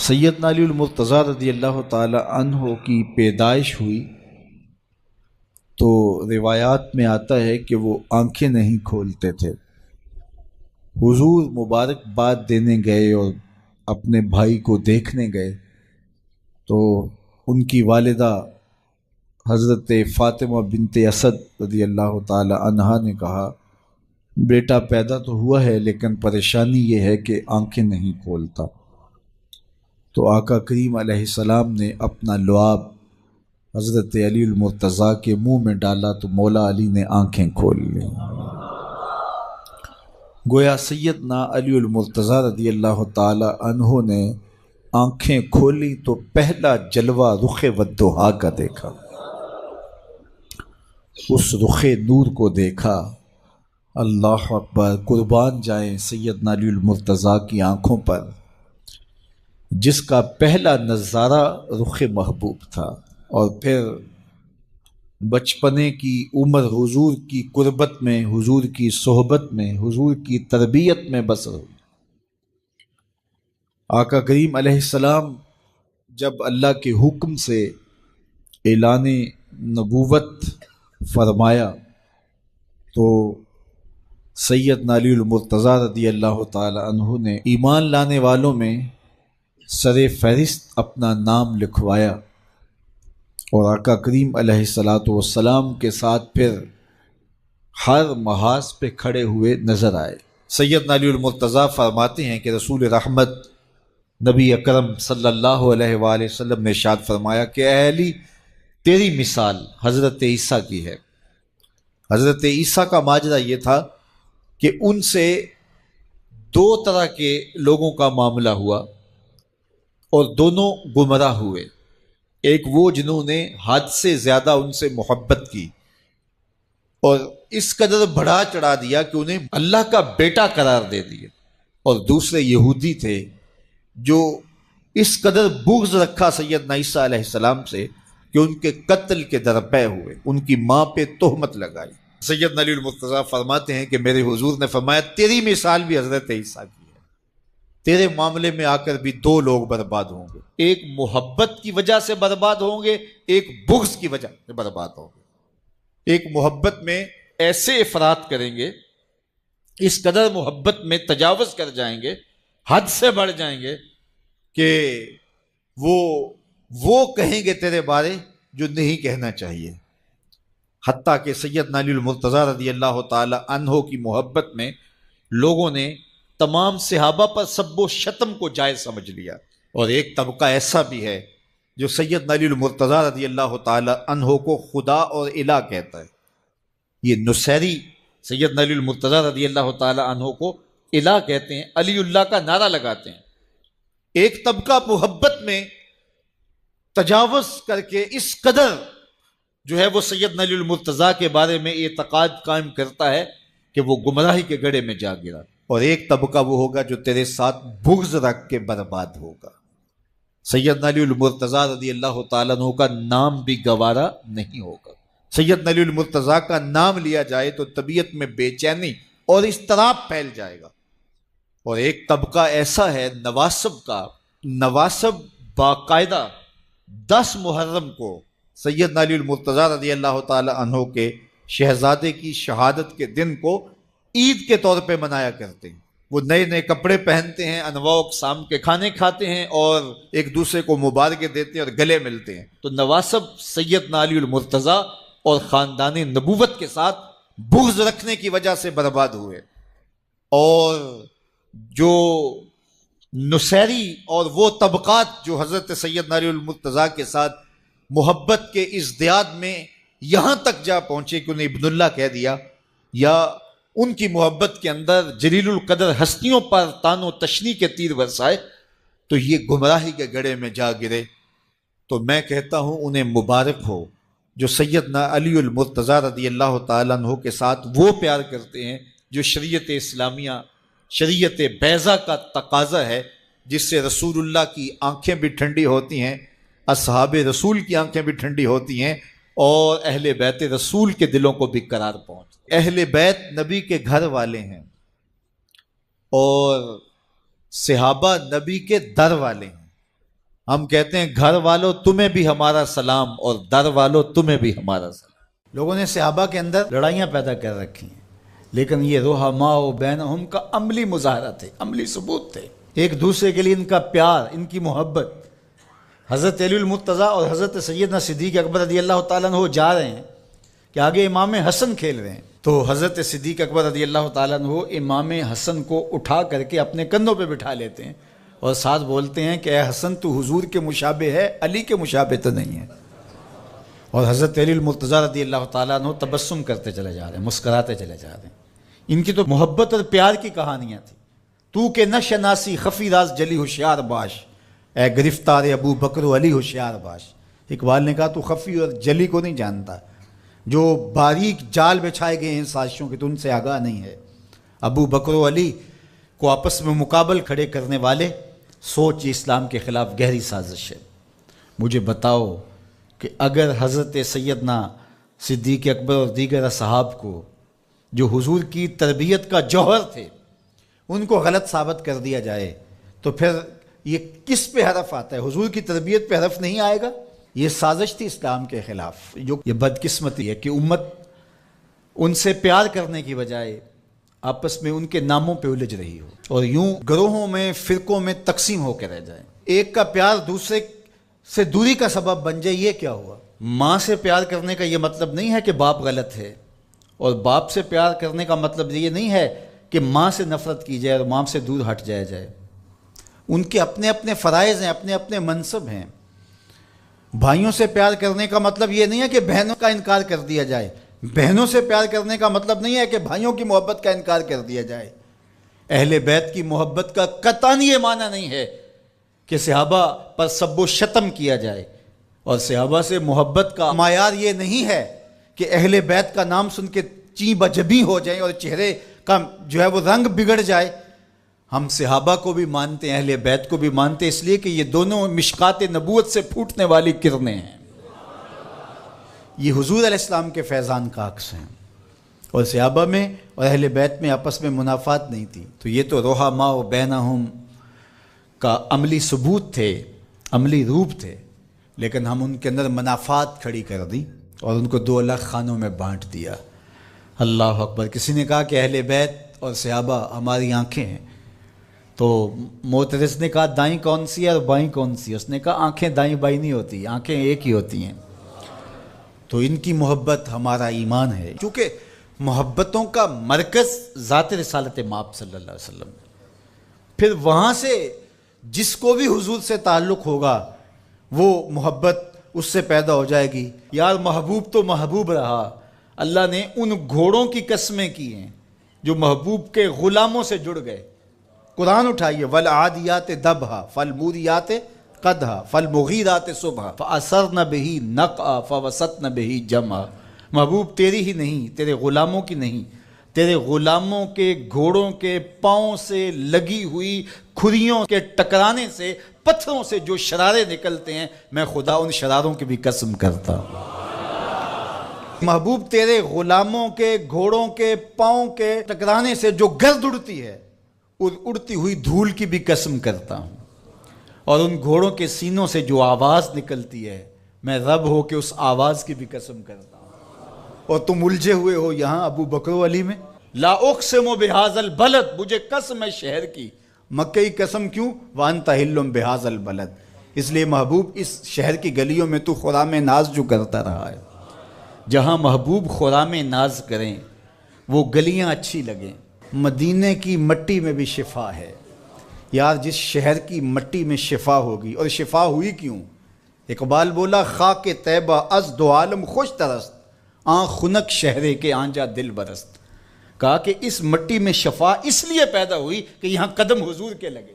سیدنا علی المرتضیٰ رضی اللہ تعالی عنہ کی پیدائش ہوئی تو روایات میں آتا ہے کہ وہ آنکھیں نہیں کھولتے تھے۔ حضور مبارکباد دینے گئے اور اپنے بھائی کو دیکھنے گئے تو ان کی والدہ حضرت فاطمہ بنت اسد رضی اللہ تعالی عنہا نے کہا، بیٹا پیدا تو ہوا ہے لیکن پریشانی یہ ہے کہ آنکھیں نہیں کھولتا۔ تو آقا کریم علیہ السلام نے اپنا لعاب حضرت علی المرتضیٰ کے منہ میں ڈالا تو مولا علی نے آنکھیں کھول لیں۔ گویا سیدنا علی المرتضیٰ رضی اللہ تعالی عنہ نے آنکھیں کھولی تو پہلا جلوہ رخ والضحیٰ کا دیکھا، اس رخ نور کو دیکھا۔ اللہ اکبر، قربان جائیں سیدنا علی المرتضیٰ کی آنکھوں پر، جس کا پہلا نظارہ رخ محبوب تھا، اور پھر بچپنے کی عمر حضور کی قربت میں، حضور کی صحبت میں، حضور کی تربیت میں بسر ہوئی۔ آقا کریم علیہ السلام جب اللہ کے حکم سے اعلان نبوت فرمایا تو سیدنا علی المرتضیٰ رضی اللہ تعالی عنہ نے ایمان لانے والوں میں سر فہرست اپنا نام لکھوایا، اور آقا کریم علیہ السلام کے ساتھ پھر ہر محاذ پہ کھڑے ہوئے نظر آئے۔ سیدنا علی المرتضیٰ فرماتے ہیں کہ رسول رحمت نبی اکرم صلی اللہ علیہ وآلہ وسلم نے ارشاد فرمایا کہ اے علی، تیری مثال حضرت عیسیٰ کی ہے۔ حضرت عیسیٰ کا ماجرا یہ تھا کہ ان سے دو طرح کے لوگوں کا معاملہ ہوا اور دونوں گمراہ ہوئے۔ ایک وہ جنہوں نے حد سے زیادہ ان سے محبت کی اور اس قدر بڑھا چڑھا دیا کہ انہیں اللہ کا بیٹا قرار دے دیا، اور دوسرے یہودی تھے جو اس قدر بغض رکھا سیدنا عیسیٰ علیہ السلام سے کہ ان کے قتل کے درپے ہوئے، ان کی ماں پہ تہمت لگائی۔ سیدنا علی المرتضیٰ فرماتے ہیں کہ میرے حضور نے فرمایا تیری مثال بھی حضرت عیسیٰ کی ہے، تیرے معاملے میں آ کر بھی دو لوگ برباد ہوں گے، ایک محبت کی وجہ سے برباد ہوں گے، ایک بغض کی وجہ سے برباد ہوں گے۔ ایک محبت میں ایسے افراط کریں گے، اس قدر محبت میں تجاوز کر جائیں گے، حد سے بڑھ جائیں گے کہ وہ کہیں گے تیرے بارے جو نہیں کہنا چاہیے۔ حتیٰ کہ سیدنا علی المرتضیٰ رضی اللہ تعالی عنہ کی محبت میں لوگوں نے تمام صحابہ پر سب و شتم کو جائز سمجھ لیا، اور ایک طبقہ ایسا بھی ہے جو سیدنا علی المرتضیٰ رضی اللہ تعالی عنہ کو خدا اور الہ کہتا ہے۔ یہ نصیری سیدنا علی المرتضیٰ رضی اللہ تعالی عنہ کو الہ کہتے ہیں، علی اللہ کا نعرہ لگاتے ہیں۔ ایک طبقہ محبت میں تجاوز کر کے اس قدر جو ہے وہ سیدنا علی المرتضیٰ کے بارے میں اعتقاد قائم کرتا ہے کہ وہ گمراہی کے گڑھے میں جا گرا، اور ایک طبقہ وہ ہوگا جو تیرے ساتھ بغض رکھ کے برباد ہوگا۔ سیدنا علی المرتضیٰ رضی اللہ تعالیٰ عنہ کا نام بھی گوارا نہیں ہوگا۔ سیدنا علی المرتضیٰ کا نام لیا جائے تو طبیعت میں بے چینی اور اضطراب پھیل جائے گا۔ اور ایک طبقہ ایسا ہے نواسب کا، نواسب باقاعدہ 10 محرم کو سیدنا علی المرتضیٰ رضی اللہ تعالی عنہ کے شہزادے کی شہادت کے دن کو عید کے طور پہ منایا کرتے ہیں۔ وہ نئے نئے کپڑے پہنتے ہیں، انواع اقسام کے کھانے کھاتے ہیں، اور ایک دوسرے کو مبارکیں دیتے ہیں اور گلے ملتے ہیں۔ تو نواسب سیدنا علی المرتضیٰ اور خاندان نبوت کے ساتھ بغض رکھنے کی وجہ سے برباد ہوئے، اور جو نصیری اور وہ طبقات جو حضرت سیدنا علی المرتضیٰ کے ساتھ محبت کے ازدیاد میں یہاں تک جا پہنچے کہ انہیں ابن اللہ کہہ دیا، یا ان کی محبت کے اندر جلیل القدر ہستیوں پر تان و تشنیع کے تیر برسائے، تو یہ گمراہی کے گڑھے میں جا گرے۔ تو میں کہتا ہوں انہیں مبارک ہو جو سیدنا علی المرتضیٰ رضی اللہ تعالیٰ عنہ کے ساتھ وہ پیار کرتے ہیں جو شریعت اسلامیہ، شریعت بیضا کا تقاضا ہے، جس سے رسول اللہ کی آنکھیں بھی ٹھنڈی ہوتی ہیں، اصحاب رسول کی آنکھیں بھی ٹھنڈی ہوتی ہیں، اور اہل بیت رسول کے دلوں کو بھی قرار پہنچ۔ اہل بیت نبی کے گھر والے ہیں اور صحابہ نبی کے در والے ہیں، ہم کہتے ہیں گھر والوں تمہیں بھی ہمارا سلام اور در والوں تمہیں بھی ہمارا سلام۔ لوگوں نے صحابہ کے اندر لڑائیاں پیدا کر رکھی ہیں، لیکن یہ رحماء بینہم کا عملی مظاہرہ تھے، عملی ثبوت تھے، ایک دوسرے کے لیے ان کا پیار، ان کی محبت۔ حضرت علی المرتضیٰ اور حضرت سیدنا صدیق اکبر رضی اللہ تعالیٰ عنہ جا رہے ہیں کہ آگے امام حسن کھیل رہے ہیں، تو حضرت صدیق اکبر رضی اللہ تعالیٰ عنہ امام حسن کو اٹھا کر کے اپنے کندھوں پہ بٹھا لیتے ہیں اور ساتھ بولتے ہیں کہ اے حسن تو حضور کے مشابہ ہے، علی کے مشابہ تو نہیں ہے۔ اور حضرت علی المرتضیٰ رضی اللہ تعالیٰ عنہ تبسم کرتے چلے جا رہے ہیں، مسکراتے چلے جا رہے ہیں۔ ان کی تو محبت اور پیار کی کہانیاں تھیں۔ تو کہ نہ شناسی خفی راز جلی ہوشیار باش، اے گرفتار ابو بکر و علی ہوشیار باش۔ اقبال نے کہا تو خفی اور جلی کو نہیں جانتا، جو باریک جال بچھائے گئے ہیں سازشوں کے تو ان سے آگاہ نہیں ہے۔ ابو بکر و علی کو آپس میں مقابل کھڑے کرنے والے سوچ اسلام کے خلاف گہری سازش ہے۔ مجھے بتاؤ کہ اگر حضرت سیدنا صدیق اکبر اور دیگر اصحاب کو جو حضور کی تربیت کا جوہر تھے ان کو غلط ثابت کر دیا جائے تو پھر یہ کس پہ حرف آتا ہے؟ حضور کی تربیت پہ حرف نہیں آئے گا۔ یہ سازش تھی اسلام کے خلاف۔ جو یہ بدقسمتی ہے کہ امت ان سے پیار کرنے کی بجائے آپس میں ان کے ناموں پہ الجھ رہی ہو اور یوں گروہوں میں فرقوں میں تقسیم ہو کے رہ جائے۔ ایک کا پیار دوسرے سے دوری کا سبب بن جائے، یہ کیا ہوا؟ ماں سے پیار کرنے کا یہ مطلب نہیں ہے کہ باپ غلط ہے، اور باپ سے پیار کرنے کا مطلب یہ نہیں ہے کہ ماں سے نفرت کی جائے اور ماں سے دور ہٹ جائے۔ ان کے اپنے اپنے فرائض ہیں، اپنے اپنے منصب ہیں۔ بھائیوں سے پیار کرنے کا مطلب یہ نہیں ہے کہ بہنوں کا انکار کر دیا جائے، بہنوں سے پیار کرنے کا مطلب نہیں ہے کہ بھائیوں کی محبت کا انکار کر دیا جائے۔ اہل بیت کی محبت کا قطعاً یہ معنی نہیں ہے کہ صحابہ پر سب و شتم کیا جائے، اور صحابہ سے محبت کا معیار یہ نہیں ہے کہ اہل بیت کا نام سن کے چیں بجبی ہو جائیں اور چہرے کا جو ہے وہ رنگ بگڑ جائے۔ ہم صحابہ کو بھی مانتے ہیں، اہل بیت کو بھی مانتے ہیں، اس لیے کہ یہ دونوں مشکات نبوت سے پھوٹنے والی کرنیں ہیں، یہ حضور علیہ السلام کے فیضان کا عکس ہیں، اور صحابہ میں اور اہل بیت میں آپس میں منافات نہیں تھی۔ تو یہ تو رحماء بینہم کا عملی ثبوت تھے، عملی روپ تھے، لیکن ہم ان کے اندر منافات کھڑی کر دی اور ان کو دو الگ خانوں میں بانٹ دیا۔ اللہ اکبر۔ کسی نے کہا کہ اہل بیت اور صحابہ ہماری آنکھیں ہیں، تو معترض نے کہا دائیں کون سی ہے اور بائیں کون سی ہے؟ اس نے کہا آنکھیں دائیں بائیں نہیں ہوتی، آنکھیں ایک ہی ہوتی ہیں۔ تو ان کی محبت ہمارا ایمان ہے، کیونکہ محبتوں کا مرکز ذات رسالت مآب صلی اللہ علیہ وسلم، پھر وہاں سے جس کو بھی حضور سے تعلق ہوگا وہ محبت اس سے پیدا ہو جائے گی۔ یار محبوب تو محبوب رہا، اللہ نے ان گھوڑوں کی قسمیں کی ہیں جو محبوب کے غلاموں سے جڑ گئے۔ قرآن اٹھائیے، والعادیات ضبحا فالموریات قدحا فالمغیرات صبحا فاثرن بہ نقعا فوسطن بہ جمعا۔ محبوب تیری ہی نہیں، تیرے غلاموں کی نہیں، تیرے غلاموں کے گھوڑوں کے پاؤں سے لگی ہوئی کھریوں کے ٹکرانے سے، پتھروں سے جو شرارے نکلتے ہیں، میں خدا ان شراروں کی بھی قسم کرتا ہوں۔ محبوب تیرے غلاموں کے گھوڑوں کے پاؤں کے ٹکرانے سے جو گرد اڑتی ہے، اڑتی ہوئی دھول کی بھی قسم کرتا ہوں، اور ان گھوڑوں کے سینوں سے جو آواز نکلتی ہے، میں رب ہو کے اس آواز کی بھی قسم کرتا ہوں۔ اور تم الجھے ہوئے ہو یہاں ابو بکر و علی میں۔ لا اقسم بہذا البلد، مجھے قسم ہے شہر کی، مکہ کی قسم کیوں؟ وانت حل بہذا البلد، اس لیے محبوب اس شہر کی گلیوں میں تو خرام ناز جو کرتا رہا ہے۔ جہاں محبوب خرام ناز کریں وہ گلیاں اچھی لگیں۔ مدینے کی مٹی میں بھی شفا ہے یار، جس شہر کی مٹی میں شفا ہوگی، اور شفا ہوئی کیوں؟ اقبال بولا خاک طیبہ از دو عالم خوش ترست، آن خنک شہرے کے آنجا دل برست۔ کہا کہ اس مٹی میں شفا اس لیے پیدا ہوئی کہ یہاں قدم حضور کے لگے،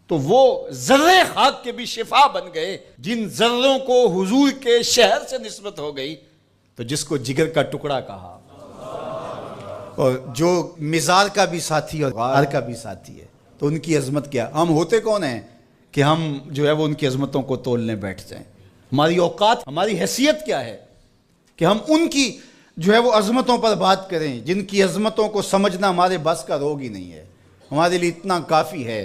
تو وہ ذرے خاک کے بھی شفا بن گئے۔ جن ذروں کو حضور کے شہر سے نسبت ہو گئی، تو جس کو جگر کا ٹکڑا کہا، اور جو مزار کا بھی ساتھی اور غار کا بھی ساتھی ہے، تو ان کی عظمت کیا؟ ہم ہوتے کون ہیں کہ ہم جو ہے وہ ان کی عظمتوں کو تولنے بیٹھ جائیں؟ ہماری اوقات، ہماری حیثیت کیا ہے کہ ہم ان کی جو ہے وہ عظمتوں پر بات کریں، جن کی عظمتوں کو سمجھنا ہمارے بس کا روگ ہی نہیں ہے۔ ہمارے لیے اتنا کافی ہے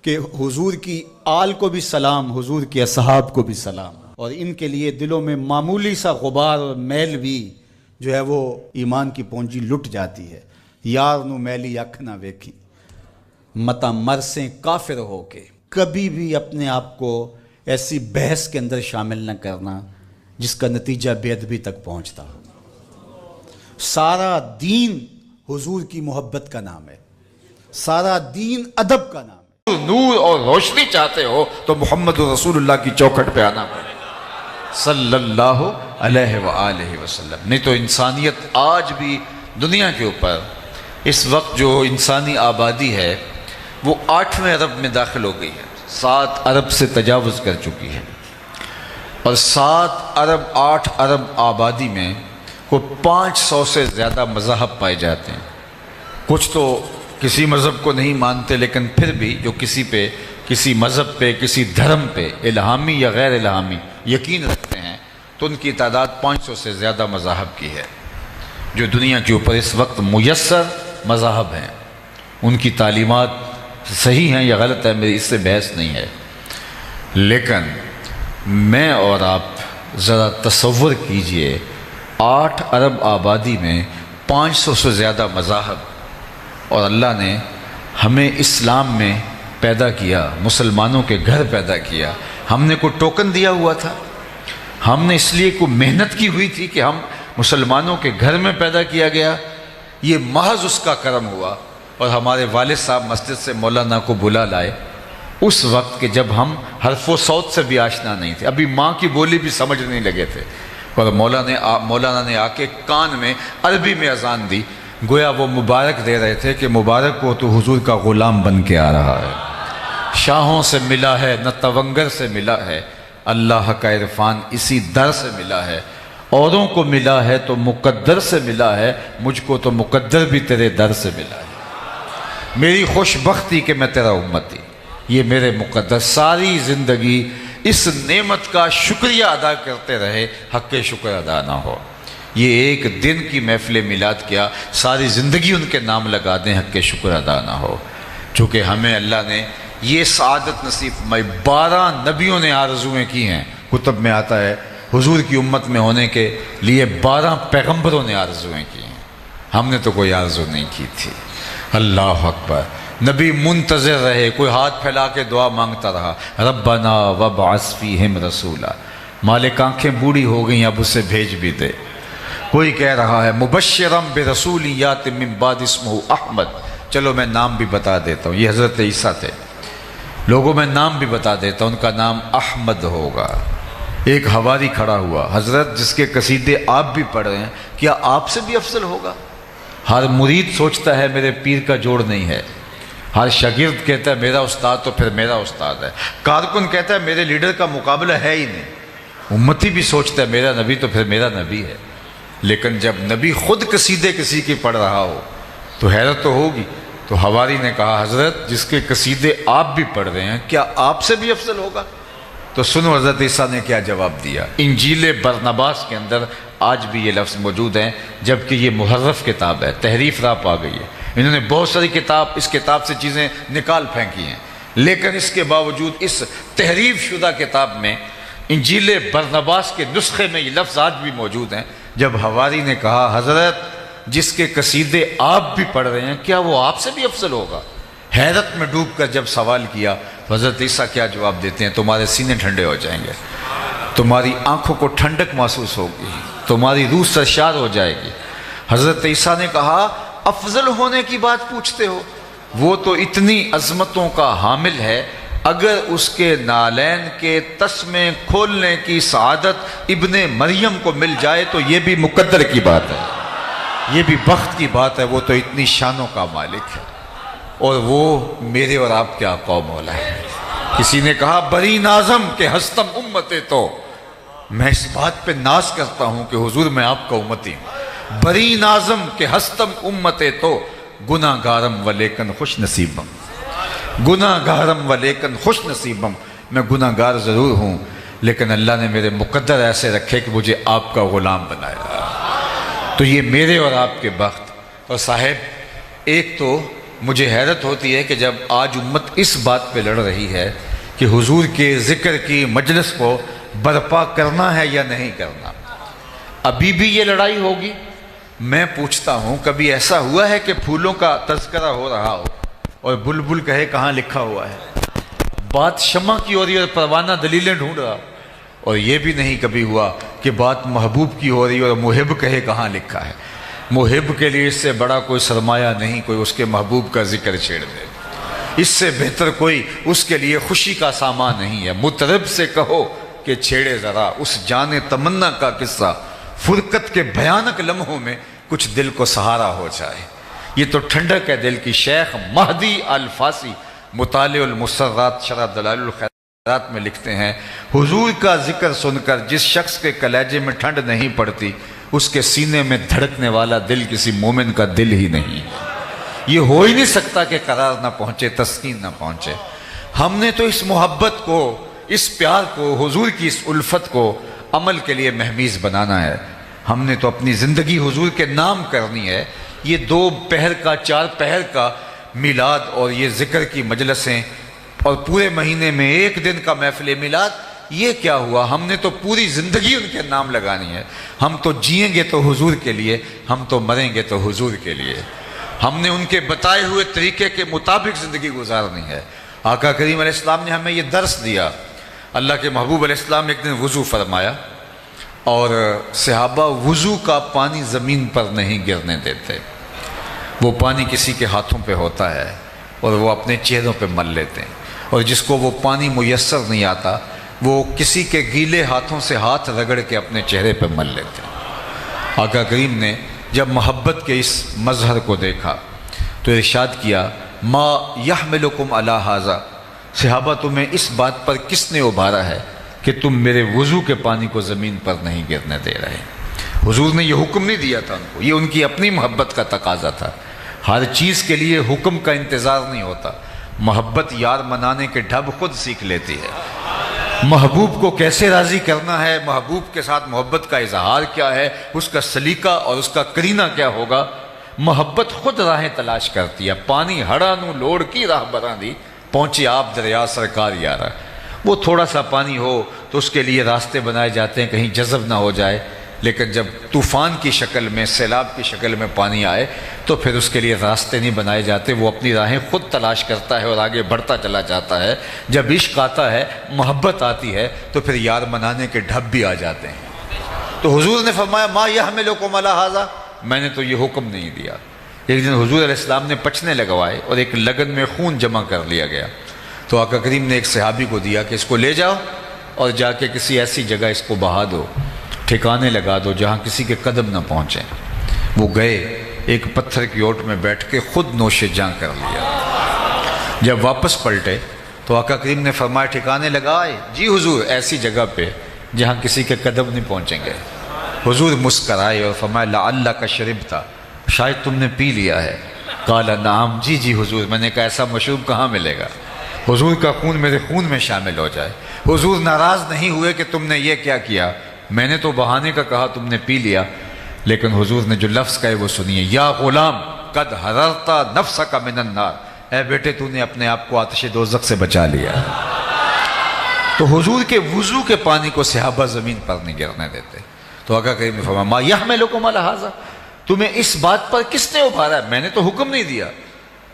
کہ حضور کی آل کو بھی سلام، حضور کے اصحاب کو بھی سلام، اور ان کے لیے دلوں میں معمولی سا غبار اور میل بھی جو ہے وہ ایمان کی پونجی لٹ جاتی ہے۔ یار نو میلی اکھ نہ ویکھی متا مرسیں کافر ہو کے، کبھی بھی اپنے آپ کو ایسی بحث کے اندر شامل نہ کرنا جس کا نتیجہ بے ادبی تک پہنچتا ہو۔ سارا دین حضور کی محبت کا نام ہے، سارا دین ادب کا نام ہے۔ نور اور روشنی چاہتے ہو تو محمد رسول اللہ کی چوکھٹ پہ آنا پڑے صلی اللہ علیہ وآلہ وسلم۔ نہیں تو انسانیت آج بھی دنیا کے اوپر اس وقت جو انسانی آبادی ہے وہ 8ویں ارب میں داخل ہو گئی ہے، 7 ارب سے تجاوز کر چکی ہے، اور 7 ارب 8 ارب آبادی میں وہ 500 سے زیادہ مذاہب پائے جاتے ہیں۔ کچھ تو کسی مذہب کو نہیں مانتے، لیکن پھر بھی جو کسی پہ، کسی مذہب پہ، کسی دھرم پہ الہامی یا غیر الہامی یقین رکھتے ہیں، تو ان کی تعداد 500 سے زیادہ مذاہب کی ہے جو دنیا کے اوپر اس وقت میسر مذاہب ہیں۔ ان کی تعلیمات صحیح ہیں یا غلط ہے، میری اس سے بحث نہیں ہے، لیکن میں اور آپ ذرا تصور کیجئے 8 ارب آبادی میں 500 سے زیادہ مذاہب، اور اللہ نے ہمیں اسلام میں پیدا کیا، مسلمانوں کے گھر پیدا کیا۔ ہم نے کوئی ٹوکن دیا ہوا تھا؟ ہم نے اس لیے کوئی محنت کی ہوئی تھی کہ ہم مسلمانوں کے گھر میں پیدا کیا گیا؟ یہ محض اس کا کرم ہوا۔ اور ہمارے والد صاحب مسجد سے مولانا کو بلا لائے اس وقت کہ جب ہم حرف و صوت سے بھی آشنا نہیں تھے، ابھی ماں کی بولی بھی سمجھ نہیں لگے تھے، اور مولانا نے آ کے کان میں عربی میں اذان دی، گویا وہ مبارک دے رہے تھے کہ مبارک کو تو حضور کا غلام بن کے آ رہا ہے، شاہوں سے ملا ہے نہ تونگر سے ملا ہے، اللہ کا عرفان اسی در سے ملا ہے، اوروں کو ملا ہے تو مقدر سے ملا ہے، مجھ کو تو مقدر بھی تیرے در سے ملا ہے، میری خوش بختی کہ میں تیرا امتی، یہ میرے مقدر۔ ساری زندگی اس نعمت کا شکریہ ادا کرتے رہے، حق شکر ادا نہ ہو۔ یہ ایک دن کی محفل میلاد کیا، ساری زندگی ان کے نام لگا دیں، حق شکر ادا نہ ہو۔ چونکہ ہمیں اللہ نے یہ سعادت نصیب فرمائی، 12 نبیوں نے آرزویں کی ہیں، کتب میں آتا ہے حضور کی امت میں ہونے کے لیے 12 پیغمبروں نے آرزویں کی ہیں، ہم نے تو کوئی آرزو نہیں کی تھی۔ اللہ اکبر۔ نبی منتظر رہے، کوئی ہاتھ پھیلا کے دعا مانگتا رہا، ربنا وابعث فیہم رسولا، مالک آنکھیں بوڑھی ہو گئیں اب اسے بھیج بھی دے۔ کوئی کہہ رہا ہے مبشرا برسول یات من بعد اسمہ احمد، چلو میں نام بھی بتا دیتا ہوں، یہ حضرت عیسیٰ تھے، لوگوں میں نام بھی بتا دیتا ہوں، ان کا نام احمد ہوگا۔ ایک حواری کھڑا ہوا، حضرت جس کے قصیدے آپ بھی پڑھ رہے ہیں، کیا آپ سے بھی افضل ہوگا؟ ہر مرید سوچتا ہے میرے پیر کا جوڑ نہیں ہے، ہر شاگرد کہتا ہے میرا استاد تو پھر میرا استاد ہے، کارکن کہتا ہے میرے لیڈر کا مقابلہ ہے ہی نہیں، امتی بھی سوچتا ہے میرا نبی تو پھر میرا نبی ہے۔ لیکن جب نبی خود قصیدے کسی کی پڑھ رہا ہو تو حیرت تو ہوگی۔ تو حواری نے کہا حضرت جس کے قصیدے آپ بھی پڑھ رہے ہیں کیا آپ سے بھی افضل ہوگا؟ تو سنو حضرت عیسیٰ نے کیا جواب دیا۔ انجیل برنباس کے اندر آج بھی یہ لفظ موجود ہیں، جبکہ یہ محرف کتاب ہے، تحریف راپ آ گئی ہے، انہوں نے بہت ساری اس کتاب سے چیزیں نکال پھینکی ہیں، لیکن اس کے باوجود اس تحریف شدہ کتاب میں انجیل برنباس کے نسخے میں یہ لفظ آج بھی موجود ہیں۔ جب حواری نے کہا حضرت جس کے قصیدے آپ بھی پڑھ رہے ہیں کیا وہ آپ سے بھی افضل ہوگا؟ حیرت میں ڈوب کر جب سوال کیا تو حضرت عیسیٰ کیا جواب دیتے ہیں؟ تمہارے سینے ٹھنڈے ہو جائیں گے، تمہاری آنکھوں کو ٹھنڈک محسوس ہوگی، تمہاری روح سرشار ہو جائے گی۔ حضرت عیسیٰ نے کہا افضل ہونے کی بات پوچھتے ہو، وہ تو اتنی عظمتوں کا حامل ہے، اگر اس کے نالین کے تسمے کھولنے کی سعادت ابن مریم کو مل جائے تو یہ بھی مقدر کی بات ہے، یہ بھی بخت کی بات ہے، وہ تو اتنی شانوں کا مالک ہے، اور وہ میرے اور آپ کے آقا و مولا ہے۔ کسی نے کہا بری نازم کہ ہستم امتے، تو میں اس بات پہ ناز کرتا ہوں کہ حضور میں آپ کا امتی ہوں، بری نازم کہ ہستم امتے تو گناہ گارم و لیکن خوش نصیبم، گناہ گارم و لیکن خوش نصیبم، میں گناہ گار ضرور ہوں لیکن اللہ نے میرے مقدر ایسے رکھے کہ مجھے آپ کا غلام بنایا، تو یہ میرے اور آپ کے بخت۔ اور صاحب ایک تو مجھے حیرت ہوتی ہے کہ جب آج امت اس بات پہ لڑ رہی ہے کہ حضور کے ذکر کی مجلس کو برپا کرنا ہے یا نہیں کرنا، ابھی بھی یہ لڑائی ہوگی۔ میں پوچھتا ہوں کبھی ایسا ہوا ہے کہ پھولوں کا تذکرہ ہو رہا ہو اور بلبل کہے کہاں لکھا ہوا ہے؟ بات شمع کی ہو رہی ہے اور پروانہ دلیلیں ڈھونڈ رہا، اور یہ بھی نہیں کبھی ہوا کہ بات محبوب کی ہو رہی ہے اور محب کہے کہاں لکھا ہے۔ محب کے لیے اس سے بڑا کوئی سرمایہ نہیں کوئی اس کے محبوب کا ذکر چھیڑ دے، اس سے بہتر کوئی اس کے لیے خوشی کا سامان نہیں ہے۔ مطرب سے کہو کہ چھیڑے ذرا اس جان تمنا کا قصہ، فرقت کے بھیانک لمحوں میں کچھ دل کو سہارا ہو جائے۔ یہ تو ٹھنڈک ہے دل کی۔ شیخ مہدی الفاسی مطالع المسرات شرح دلائل الخیرات میں لکھتے ہیں، حضور کا ذکر سن کر جس شخص کے کلیجے میں ٹھنڈ نہیں پڑتی، اس کے سینے میں دھڑکنے والا دل کسی مومن کا دل ہی نہیں۔ یہ ہو ہی نہیں سکتا کہ قرار نہ پہنچے، تسکین نہ پہنچے۔ ہم نے تو اس محبت کو، اس پیار کو، حضور کی اس الفت کو عمل کے لیے مہمیز بنانا ہے۔ ہم نے تو اپنی زندگی حضور کے نام کرنی ہے۔ یہ 2 پہر کا 4 پہر کا میلاد اور یہ ذکر کی مجلسیں اور پورے مہینے میں 1 دن کا محفل میلاد، یہ کیا ہوا؟ ہم نے تو پوری زندگی ان کے نام لگانی ہے۔ ہم تو جئیں گے تو حضور کے لیے، ہم تو مریں گے تو حضور کے لیے۔ ہم نے ان کے بتائے ہوئے طریقے کے مطابق زندگی گزارنی ہے۔ آقا کریم علیہ السلام نے ہمیں یہ درس دیا۔ اللہ کے محبوب علیہ السلام نے ایک دن وضو فرمایا اور صحابہ وضو کا پانی زمین پر نہیں گرنے دیتے، وہ پانی کسی کے ہاتھوں پہ ہوتا ہے اور وہ اپنے چہروں پہ مل لیتے ہیں، اور جس کو وہ پانی میسر نہیں آتا وہ کسی کے گیلے ہاتھوں سے ہاتھ رگڑ کے اپنے چہرے پہ مل لیتے ہیں۔ آقا کریم نے جب محبت کے اس مظہر کو دیکھا تو ارشاد کیا، ما یحملکم علی ھذا، صحابہ تمہیں اس بات پر کس نے ابھارا ہے کہ تم میرے وضو کے پانی کو زمین پر نہیں گرنے دے رہے؟ حضور نے یہ حکم نہیں دیا تھا ان کو، یہ ان کی اپنی محبت کا تقاضا تھا۔ ہر چیز کے لیے حکم کا انتظار نہیں ہوتا، محبت یار منانے کے ڈھب خود سیکھ لیتی ہے۔ محبوب کو کیسے راضی کرنا ہے، محبوب کے ساتھ محبت کا اظہار کیا ہے، اس کا سلیقہ اور اس کا کرینہ کیا ہوگا، محبت خود راہیں تلاش کرتی ہے۔ پانی ہڑا نو لوڑ کی راہ براں دی، پہنچے آپ دریا سرکار یارا۔ وہ تھوڑا سا پانی ہو تو اس کے لیے راستے بنائے جاتے ہیں کہیں جذب نہ ہو جائے، لیکن جب طوفان کی شکل میں، سیلاب کی شکل میں پانی آئے تو پھر اس کے لیے راستے نہیں بنائے جاتے، وہ اپنی راہیں خود تلاش کرتا ہے اور آگے بڑھتا چلا جاتا ہے۔ جب عشق آتا ہے، محبت آتی ہے تو پھر یار منانے کے ڈھب بھی آ جاتے ہیں۔ تو حضور نے فرمایا، ما یحملکم علی ھذا، میں نے تو یہ حکم نہیں دیا۔ ایک دن حضور علیہ السلام نے پچنے لگوائے اور ایک لگن میں خون جمع کر لیا گیا، تو آقا کریم نے ایک صحابی کو دیا کہ اس کو لے جاؤ اور جا کے کسی ایسی جگہ اس کو بہا دو، ٹھکانے لگا دو جہاں کسی کے قدم نہ پہنچیں۔ وہ گئے، ایک پتھر کی اوٹ میں بیٹھ کے خود نوش جاں کر لیا۔ جب واپس پلٹے تو آقا کریم نے فرمایا، ٹھکانے لگائے؟ جی حضور، ایسی جگہ پہ جہاں کسی کے قدم نہیں پہنچیں گے۔ حضور مسکرائے اور فرمایا، لعلک شربت، شاید تم نے پی لیا ہے۔ قال نعم، جی جی حضور، میں نے کہا ایسا مشروب کہاں ملے گا، حضور کا خون میرے خون میں شامل ہو جائے۔ حضور ناراض نہیں ہوئے کہ تم نے یہ کیا کیا، میں نے تو بہانے کا کہا، تم نے پی لیا، لیکن حضور نے جو لفظ کہے وہ سنیے، یا غلام قد حررت نفسک من النار، اے بیٹے تو نے اپنے آپ کو آتش دوزخ سے بچا لیا۔ تو حضور کے وضو کے پانی کو صحابہ زمین پر نہیں گرنے دیتے۔ تو آقا کریم نے فرمایا، ما یحملکم علی ھذا، تمہیں اس بات پر کس نے ابھارا ہے، میں نے تو حکم نہیں دیا۔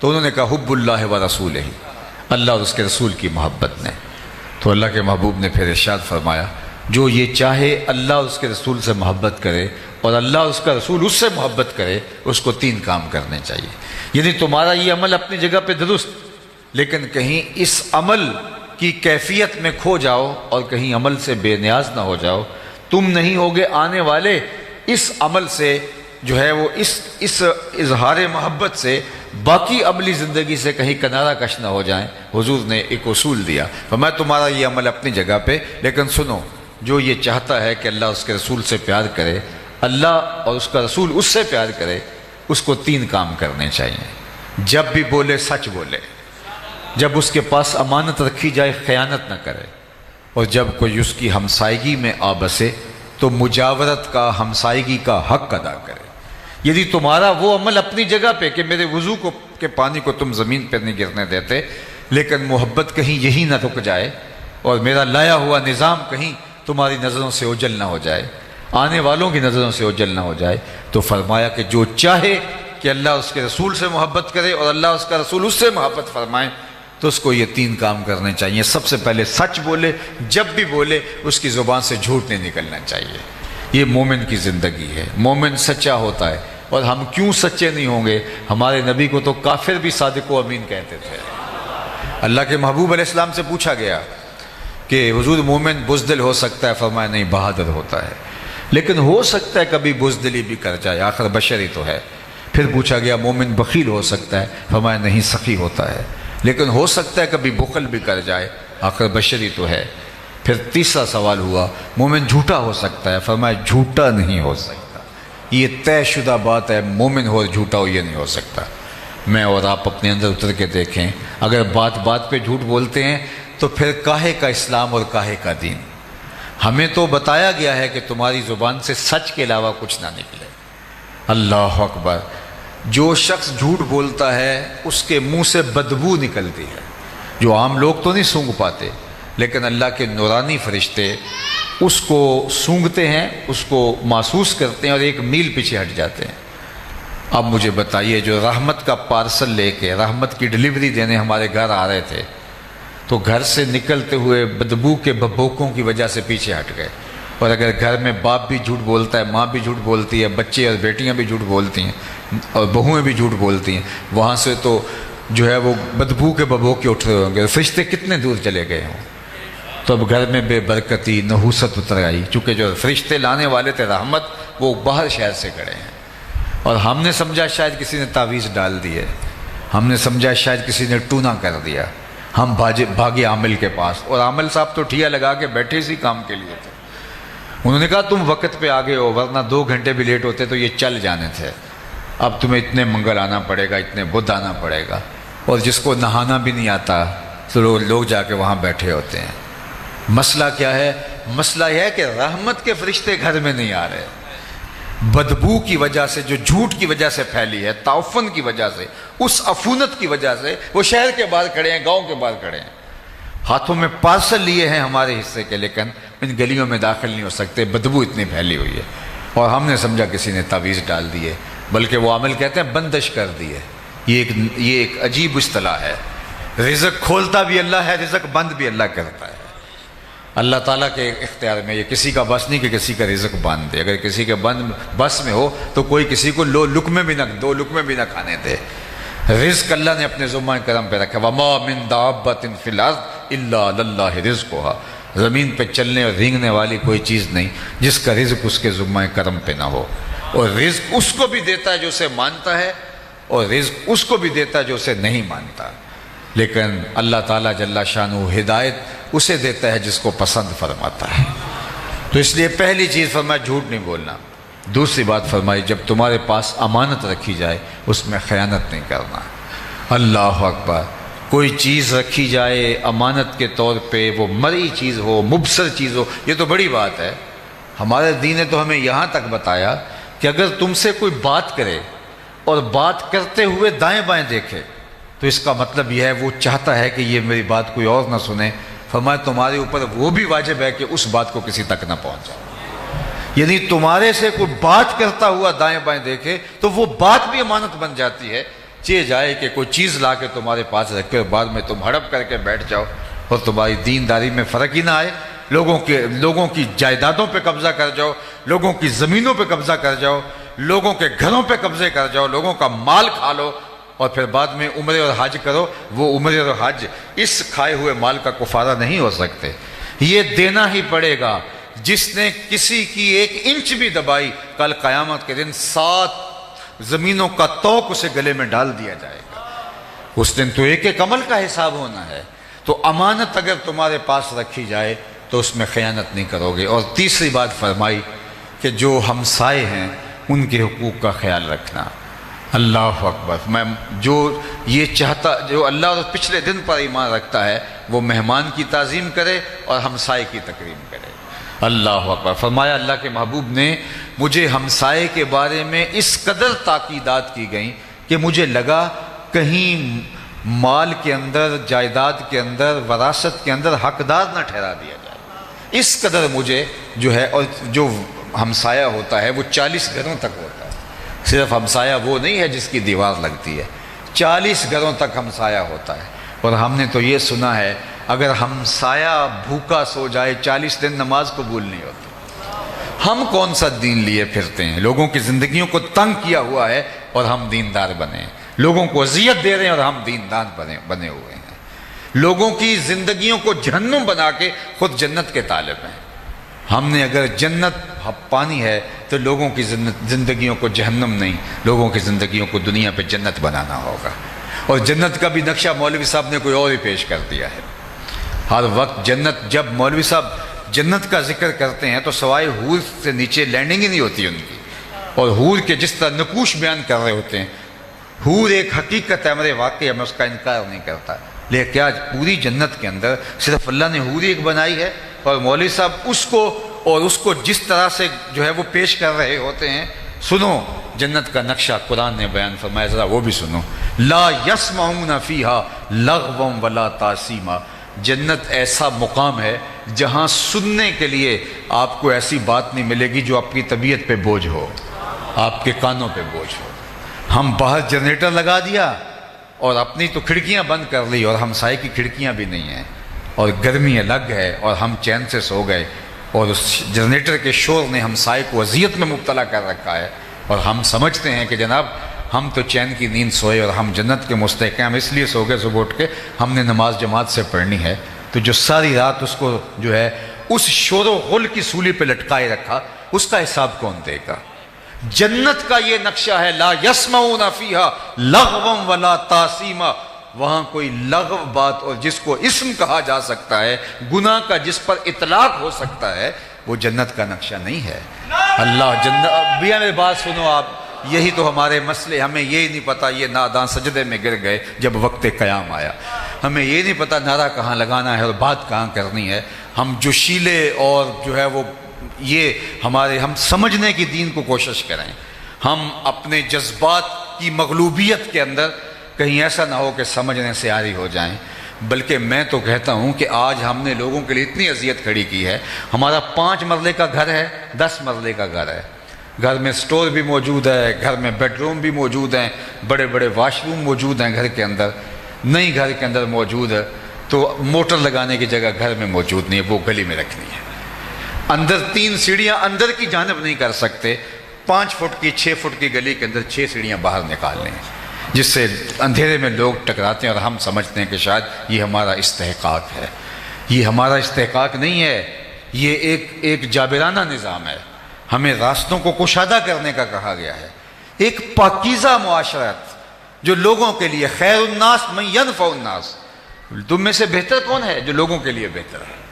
تو انہوں نے کہا، حب اللہ و رسولہ، اللہ اور اس کے رسول کی محبت نے۔ تو اللہ کے محبوب نے پھر ارشاد فرمایا، جو یہ چاہے اللہ اور اس کے رسول سے محبت کرے اور اللہ اور اس کا رسول اس سے محبت کرے، اس کو 3 کام کرنے چاہیے۔ یعنی تمہارا یہ عمل اپنی جگہ پہ درست، لیکن کہیں اس عمل کی کیفیت میں کھو جاؤ اور کہیں عمل سے بے نیاز نہ ہو جاؤ، تم نہیں ہوگے آنے والے اس عمل سے جو ہے وہ اس اظہار محبت سے باقی عملی زندگی سے کہیں کنارہ کش نہ ہو جائیں۔ حضور نے ایک اصول دیا، فرمایا تمہارا یہ عمل اپنی جگہ پہ، لیکن سنو، جو یہ چاہتا ہے کہ اللہ اس کے رسول سے پیار کرے، اللہ اور اس کا رسول اس سے پیار کرے، اس کو 3 کام کرنے چاہیے۔ جب بھی بولے سچ بولے، جب اس کے پاس امانت رکھی جائے خیانت نہ کرے، اور جب کوئی اس کی ہمسائیگی میں آ بسے تو مجاورت کا، ہمسائیگی کا حق ادا کرے۔ یعنی تمہارا وہ عمل اپنی جگہ پہ کہ میرے وضو کے کہ پانی کو تم زمین پر نہیں گرنے دیتے، لیکن محبت کہیں یہی نہ رک جائے اور میرا لایا ہوا نظام کہیں تمہاری نظروں سے اوجھل نہ ہو جائے، آنے والوں کی نظروں سے اوجھل نہ ہو جائے۔ تو فرمایا کہ جو چاہے کہ اللہ اس کے رسول سے محبت کرے اور اللہ اس کا رسول اس سے محبت فرمائے، تو اس کو یہ 3 کام کرنے چاہیے۔ سب سے پہلے سچ بولے، جب بھی بولے اس کی زبان سے جھوٹ نہیں نکلنا چاہیے۔ یہ مومن کی زندگی ہے، مومن سچا ہوتا ہے۔ اور ہم کیوں سچے نہیں ہوں گے؟ ہمارے نبی کو تو کافر بھی صادق و امین کہتے تھے۔ اللہ کے محبوب علیہ السلام سے پوچھا گیا کہ حضور مومن بزدل ہو سکتا ہے؟ فرمایا نہیں، بہادر ہوتا ہے، لیکن ہو سکتا ہے کبھی بزدلی بھی کر جائے، آخر بشر ہی تو ہے۔ پھر پوچھا گیا مومن بخیل ہو سکتا ہے؟ فرمایا نہیں، سخی ہوتا ہے، لیکن ہو سکتا ہے کبھی بخل بھی کر جائے، آخر بشر ہی تو ہے۔ پھر تیسرا سوال ہوا مومن جھوٹا ہو سکتا ہے؟ فرمایا جھوٹا نہیں ہو سکتا، یہ طے شدہ بات ہے، مومن ہو جھوٹا ہو یہ نہیں ہو سکتا۔ میں اور آپ اپنے اندر اتر کے دیکھیں، اگر بات بات پہ جھوٹ بولتے ہیں تو پھر کاہے کا اسلام اور کاہے کا دین؟ ہمیں تو بتایا گیا ہے کہ تمہاری زبان سے سچ کے علاوہ کچھ نہ نکلے۔ اللہ اکبر! جو شخص جھوٹ بولتا ہے اس کے منہ سے بدبو نکلتی ہے، جو عام لوگ تو نہیں سونگھ پاتے، لیکن اللہ کے نورانی فرشتے اس کو سونگھتے ہیں، اس کو محسوس کرتے ہیں اور 1 میل پیچھے ہٹ جاتے ہیں۔ اب مجھے بتائیے، جو رحمت کا پارسل لے کے رحمت کی ڈلیوری دینے ہمارے گھر آ رہے تھے، تو گھر سے نکلتے ہوئے بدبو کے بھبوکوں کی وجہ سے پیچھے ہٹ گئے۔ اور اگر گھر میں باپ بھی جھوٹ بولتا ہے، ماں بھی جھوٹ بولتی ہے، بچے اور بیٹیاں بھی جھوٹ بولتی ہیں اور بہویں بھی جھوٹ بولتی ہیں، وہاں سے تو جو ہے وہ بدبو کے بھبوکے اٹھ رہے ہوں گے، فرشتے کتنے دور چلے گئے ہوں۔ تو اب گھر میں بے برکتی، نحوست اتر آئی، چونکہ جو فرشتے لانے والے تھے رحمت، وہ باہر شہر سے کھڑے ہیں۔ اور ہم نے سمجھا شاید کسی نے تعویذ ڈال دی ہے، ہم نے سمجھا شاید کسی نے ٹونا کر دیا، ہم بھاگے عامل کے پاس، اور عامل صاحب تو ٹھیا لگا کے بیٹھے اسی کام کے لیے تھے۔ انہوں نے کہا تم وقت پہ آگے ہو، ورنہ 2 گھنٹے بھی لیٹ ہوتے تو یہ چل جانے تھے، اب تمہیں اتنے منگل آنا پڑے گا، اتنے بدھ آنا پڑے گا۔ اور جس کو نہانا بھی نہیں آتا تو لوگ جا کے وہاں بیٹھے ہوتے ہیں۔ مسئلہ کیا ہے؟ مسئلہ یہ ہے کہ رحمت کے فرشتے گھر میں نہیں آ رہے، بدبو کی وجہ سے، جو جھوٹ کی وجہ سے پھیلی ہے، تعفن کی وجہ سے، اس عفونت کی وجہ سے وہ شہر کے باہر کھڑے ہیں، گاؤں کے باہر کھڑے ہیں، ہاتھوں میں پارسل لیے ہیں ہمارے حصے کے، لیکن ان گلیوں میں داخل نہیں ہو سکتے، بدبو اتنی پھیلی ہوئی ہے۔ اور ہم نے سمجھا کسی نے تعویذ ڈال دی ہے، بلکہ وہ عامل کہتے ہیں بندش کر دی ہے۔ یہ ایک عجیب اصطلاح ہے۔ رزق کھولتا بھی اللہ ہے، رزق بند بھی اللہ کرتا ہے۔ اللہ تعالیٰ کے اختیار میں، یہ کسی کا بس نہیں کہ کسی کا رزق باندھ دے۔ اگر کسی کے بس میں ہو تو کوئی کسی کو 2 لقمے بھی نہ کھانے دے۔ رزق اللہ نے اپنے ذمہ کرم پہ رکھا۔ وَمَا مِن دَابَّةٍ فِي الْأَرْضِ إِلَّا عَلَى اللَّهِ رِزْقُهَا۔ زمین پہ چلنے اور رینگنے والی کوئی چیز نہیں جس کا رزق اس کے ذمہ کرم پہ نہ ہو۔ اور رزق اس کو بھی دیتا ہے جو اسے مانتا ہے، اور رزق اس کو بھی دیتا ہے جو اسے نہیں مانتا۔ لیکن اللہ تعالیٰ جل شانہ ہدایت اسے دیتا ہے جس کو پسند فرماتا ہے۔ تو اس لیے پہلی چیز فرمایا جھوٹ نہیں بولنا۔ دوسری بات فرمائی جب تمہارے پاس امانت رکھی جائے اس میں خیانت نہیں کرنا۔ اللہ اکبر! کوئی چیز رکھی جائے امانت کے طور پہ، وہ مرئی چیز ہو، مبصر چیز ہو، یہ تو بڑی بات ہے۔ ہمارے دین نے تو ہمیں یہاں تک بتایا کہ اگر تم سے کوئی بات کرے اور بات کرتے ہوئے دائیں بائیں دیکھے تو اس کا مطلب یہ ہے وہ چاہتا ہے کہ یہ میری بات کوئی اور نہ سنے۔ فرمایا تمہارے اوپر وہ بھی واجب ہے کہ اس بات کو کسی تک نہ پہنچائے۔ یعنی تمہارے سے کوئی بات کرتا ہوا دائیں بائیں دیکھے تو وہ بات بھی امانت بن جاتی ہے۔ چہ جائے کہ کوئی چیز لا کے تمہارے پاس رکھے اور بعد میں تم ہڑپ کر کے بیٹھ جاؤ اور تمہاری دینداری میں فرق ہی نہ آئے، لوگوں کی جائیدادوں پہ قبضہ کر جاؤ، لوگوں کی زمینوں پہ قبضہ کر جاؤ، لوگوں کے گھروں پہ قبضے کر جاؤ، لوگوں کا مال کھا لو، اور پھر بعد میں عمرے اور حج کرو۔ وہ عمرے اور حج اس کھائے ہوئے مال کا کفارہ نہیں ہو سکتے، یہ دینا ہی پڑے گا۔ جس نے کسی کی 1 انچ بھی دبائی، کل قیامت کے دن 7 زمینوں کا توق اسے گلے میں ڈال دیا جائے گا۔ اس دن تو ایک عمل کا حساب ہونا ہے۔ تو امانت اگر تمہارے پاس رکھی جائے تو اس میں خیانت نہیں کرو گے۔ اور تیسری بات فرمائی کہ جو ہمسائے ہیں ان کے حقوق کا خیال رکھنا۔ اللہ اکبر! جو اللہ اور پچھلے دن پر ایمان رکھتا ہے وہ مہمان کی تعظیم کرے اور ہمسائے کی تکریم کرے۔ اللہ اکبر! فرمایا اللہ کے محبوب نے مجھے ہمسائے کے بارے میں اس قدر تاکیدات کی گئیں کہ مجھے لگا کہیں مال کے اندر، جائیداد کے اندر، وراثت کے اندر حقدار نہ ٹھہرا دیا جائے، اس قدر مجھے جو ہے. اور جو ہمسایہ ہوتا ہے وہ 40 گھروں تک ہوتا ہے، صرف ہمسایہ وہ نہیں ہے جس کی دیوار لگتی ہے، 40 گھروں تک ہمسایہ ہوتا ہے. اور ہم نے تو یہ سنا ہے اگر ہمسایہ بھوکا سو جائے 40 دن نماز قبول نہیں ہوتی. ہم کون سا دین لیے پھرتے ہیں؟ لوگوں کی زندگیوں کو تنگ کیا ہوا ہے اور ہم دیندار بنے ہیں. لوگوں کو اذیت دے رہے ہیں اور ہم دیندار بنے ہوئے ہیں. لوگوں کی زندگیوں کو جہنم بنا کے خود جنت کے طالب ہیں. ہم نے اگر جنت پانی ہے تو لوگوں کی زندگیوں کو جہنم نہیں، لوگوں کی زندگیوں کو دنیا پہ جنت بنانا ہوگا. اور جنت کا بھی نقشہ مولوی صاحب نے کوئی اور ہی پیش کر دیا ہے. ہر وقت جنت، جب مولوی صاحب جنت کا ذکر کرتے ہیں تو سوائے حور سے نیچے لینڈنگ ہی نہیں ہوتی ان کی. اور حور کے جس طرح نقوش بیان کر رہے ہوتے ہیں، حور ایک حقیقت ہے، میرے واقعہ میں اس کا انکار نہیں کرتا، لیکن کیا پوری جنت کے اندر صرف اللہ نے حور ایک بنائی ہے؟ اور مولوی صاحب اس کو جس طرح سے جو ہے وہ پیش کر رہے ہوتے ہیں. سنو جنت کا نقشہ قرآن نے بیان فرمایا، ذرا وہ بھی سنو. لا یسمعون فیہا لغوا ولا تاثیما. جنت ایسا مقام ہے جہاں سننے کے لیے آپ کو ایسی بات نہیں ملے گی جو آپ کی طبیعت پہ بوجھ ہو، آپ کے کانوں پہ بوجھ ہو. ہم باہر جنریٹر لگا دیا اور اپنی تو کھڑکیاں بند کر لی اور ہمسائے کی کھڑکیاں بھی نہیں ہیں اور گرمی الگ ہے اور ہم چین سے سو گئے اور اس جنریٹر کے شور نے ہمسائے کو اذیت میں مبتلا کر رکھا ہے. اور ہم سمجھتے ہیں کہ جناب ہم تو چین کی نیند سوئے اور ہم جنت کے مستحق ہیں، ہم اس لیے سو گئے صبح اٹھ کے ہم نے نماز جماعت سے پڑھنی ہے. تو جو ساری رات اس کو جو ہے اس شور و غل کی سولی پہ لٹکائے رکھا، اس کا حساب کون دے گا؟ جنت کا یہ نقشہ ہے، لا یسمعون فیہا لغوا ولا تاثیما. وہاں کوئی لغو بات اور جس کو اسم کہا جا سکتا ہے، گناہ کا جس پر اطلاق ہو سکتا ہے، وہ جنت کا نقشہ نہیں ہے. اللہ جنت بھی میری بات سنو آپ، یہی تو ہمارے مسئلے. ہمیں یہ نہیں پتا یہ ناداں سجدے میں گر گئے جب وقت قیام آیا. ہمیں یہ نہیں پتا نعرہ کہاں لگانا ہے اور بات کہاں کرنی ہے. ہم جوشیلے اور جو ہے وہ یہ ہم سمجھنے کی دین کو کوشش کریں. ہم اپنے جذبات کی مغلوبیت کے اندر کہیں ایسا نہ ہو کہ سمجھنے سے عاری ہو جائیں. بلکہ میں تو کہتا ہوں کہ آج ہم نے لوگوں کے لیے اتنی اذیت کھڑی کی ہے. ہمارا 5 مرلے کا گھر ہے، 10 مرلے کا گھر ہے، گھر میں سٹور بھی موجود ہے، گھر میں بیڈ روم بھی موجود ہیں، بڑے بڑے واش روم موجود ہیں گھر کے اندر. نئی گھر کے اندر موجود ہے تو موٹر لگانے کی جگہ گھر میں موجود نہیں ہے، وہ گلی میں رکھنی ہے. اندر 3 سیڑھیاں اندر کی جانب نہیں کر سکتے، 5 فٹ کی 6 فٹ کی گلی کے اندر 6 سیڑھیاں باہر نکالنے ہیں، جس سے اندھیرے میں لوگ ٹکراتے ہیں اور ہم سمجھتے ہیں کہ شاید یہ ہمارا استحقاق ہے. یہ ہمارا استحقاق نہیں ہے، یہ ایک جابرانہ نظام ہے. ہمیں راستوں کو کشادہ کرنے کا کہا گیا ہے. ایک پاکیزہ معاشرت جو لوگوں کے لیے، خیر الناس من ینفع الناس. تم میں سے بہتر کون ہے؟ جو لوگوں کے لیے بہتر ہے.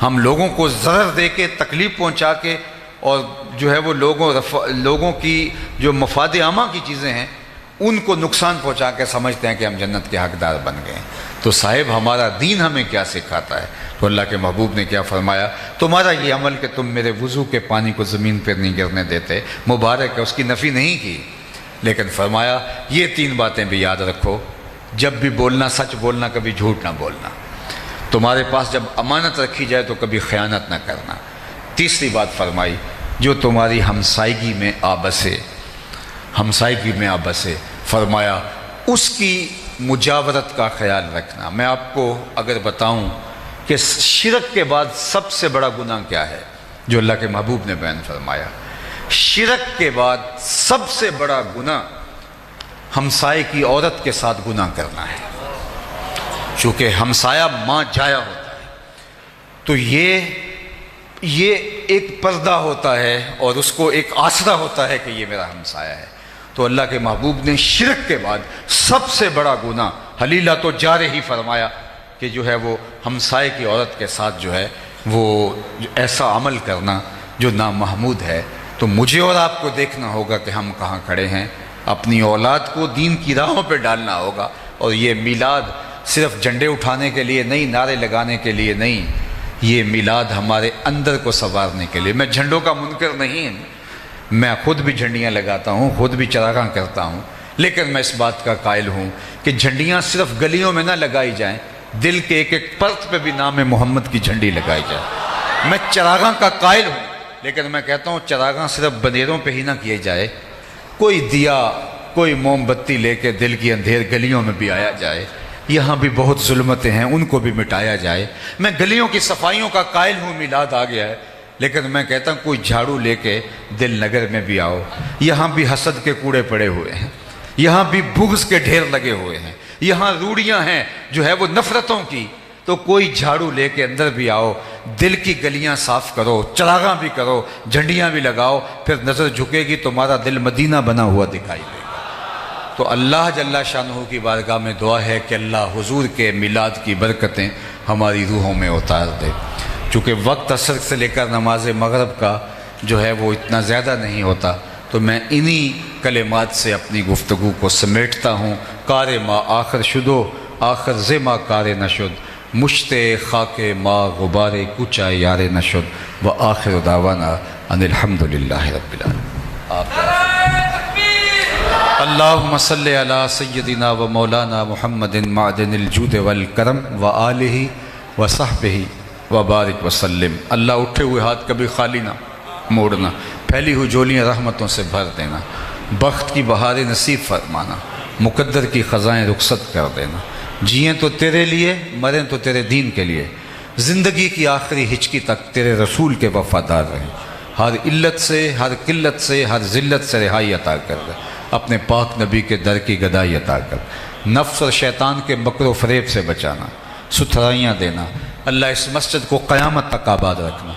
ہم لوگوں کو ضرر دے کے، تکلیف پہنچا کے اور جو ہے وہ لوگوں کی جو مفاد عامہ کی چیزیں ہیں ان کو نقصان پہنچا کے سمجھتے ہیں کہ ہم جنت کے حقدار بن گئے. تو صاحب ہمارا دین ہمیں کیا سکھاتا ہے؟ تو اللہ کے محبوب نے کیا فرمایا؟ تمہارا یہ عمل کہ تم میرے وضو کے پانی کو زمین پر نہیں گرنے دیتے مبارک ہے، اس کی نفی نہیں کی، لیکن فرمایا یہ 3 باتیں بھی یاد رکھو. جب بھی بولنا سچ بولنا، کبھی جھوٹ نہ بولنا. تمہارے پاس جب امانت رکھی جائے تو کبھی خیانت نہ کرنا. تیسری بات فرمائی، جو تمہاری ہمسائیگی میں آبسے فرمایا اس کی مجاورت کا خیال رکھنا. میں آپ کو اگر بتاؤں کہ شرک کے بعد سب سے بڑا گناہ کیا ہے جو اللہ کے محبوب نے بیان فرمایا، شرک کے بعد سب سے بڑا گناہ ہمسائے کی عورت کے ساتھ گناہ کرنا ہے. چونکہ ہمسایہ ماں جایا ہوتا ہے تو یہ ایک پردہ ہوتا ہے اور اس کو ایک آسرا ہوتا ہے کہ یہ میرا ہمسایہ ہے. تو اللہ کے محبوب نے شرک کے بعد سب سے بڑا گناہ حلیلہ تو جارے ہی فرمایا کہ جو ہے وہ ہمسائے کی عورت کے ساتھ جو ہے وہ ایسا عمل کرنا جو نامحمود ہے. تو مجھے اور آپ کو دیکھنا ہوگا کہ ہم کہاں کھڑے ہیں. اپنی اولاد کو دین کی راہوں پہ ڈالنا ہوگا. اور یہ میلاد صرف جھنڈے اٹھانے کے لیے نہیں، نعرے لگانے کے لیے نہیں، یہ میلاد ہمارے اندر کو سنوارنے کے لیے. میں جھنڈوں کا منکر نہیں، میں خود بھی جھنڈیاں لگاتا ہوں، خود بھی چراغاں کرتا ہوں، لیکن میں اس بات کا قائل ہوں کہ جھنڈیاں صرف گلیوں میں نہ لگائی جائیں، دل کے ایک ایک پرت پہ بھی نام محمد کی جھنڈی لگائی جائے۔ میں چراغاں کا قائل ہوں، لیکن میں کہتا ہوں چراغاں صرف بندیروں پہ ہی نہ کیے جائے، کوئی دیا، کوئی موم بتی لے کے دل کی اندھیر گلیوں میں بھی آیا جائے۔ یہاں بھی بہت ظلمتیں ہیں، ان کو بھی مٹایا جائے۔ میں گلیوں کی صفائیوں کا قائل ہوں، میلاد آ گیا ہے، لیکن میں کہتا ہوں کوئی جھاڑو لے کے دل نگر میں بھی آؤ۔ یہاں بھی حسد کے کوڑے پڑے ہوئے ہیں، یہاں بھی بغض کے ڈھیر لگے ہوئے ہیں، یہاں روڑیاں ہیں جو ہے وہ نفرتوں کی، تو کوئی جھاڑو لے کے اندر بھی آؤ، دل کی گلیاں صاف کرو، چراغاں بھی کرو، جھنڈیاں بھی لگاؤ، پھر نظر جھکے گی تمہارا دل مدینہ بنا ہوا دکھائی دے گا۔ تو اللہ جل شانہ کی بارگاہ میں دعا ہے کہ اللہ حضور کے میلاد کی برکتیں ہماری روحوں میں اتار دے۔ چونکہ وقت عصر سے لے کر نماز مغرب کا جو ہے وہ اتنا زیادہ نہیں ہوتا، تو میں انہی کلمات سے اپنی گفتگو کو سمیٹتا ہوں۔ کار ما آخر شدو، آخر زما کار نشد، مشت خاک ما غبار کوچا یار نشد، و آخر دعوانا ان الحمدللہ رب العالمین۔ اللہم صلی علی سیدنا و مولانا محمد معدن الجود والکرم و آلہ و صحبہ و بارک وسلم۔ اللہ اٹھے ہوئے ہاتھ کبھی خالی نہ موڑنا، پھیلی ہوئی جولیاں رحمتوں سے بھر دینا، بخت کی بہاریں نصیب فرمانا، مقدر کی خزائیں رخصت کر دینا۔ جئیں تو تیرے لیے، مریں تو تیرے دین کے لیے، زندگی کی آخری ہچکی تک تیرے رسول کے وفادار رہیں۔ ہر علت سے، ہر قلت سے، ہر ذلت سے رہائی عطا کر دے، اپنے پاک نبی کے در کی گدائی عطا کر، نفس اور شیطان کے مکر و فریب سے بچانا، ستھرائیاں دینا۔ اللہ اس مسجد کو قیامت تک آباد رکھنا۔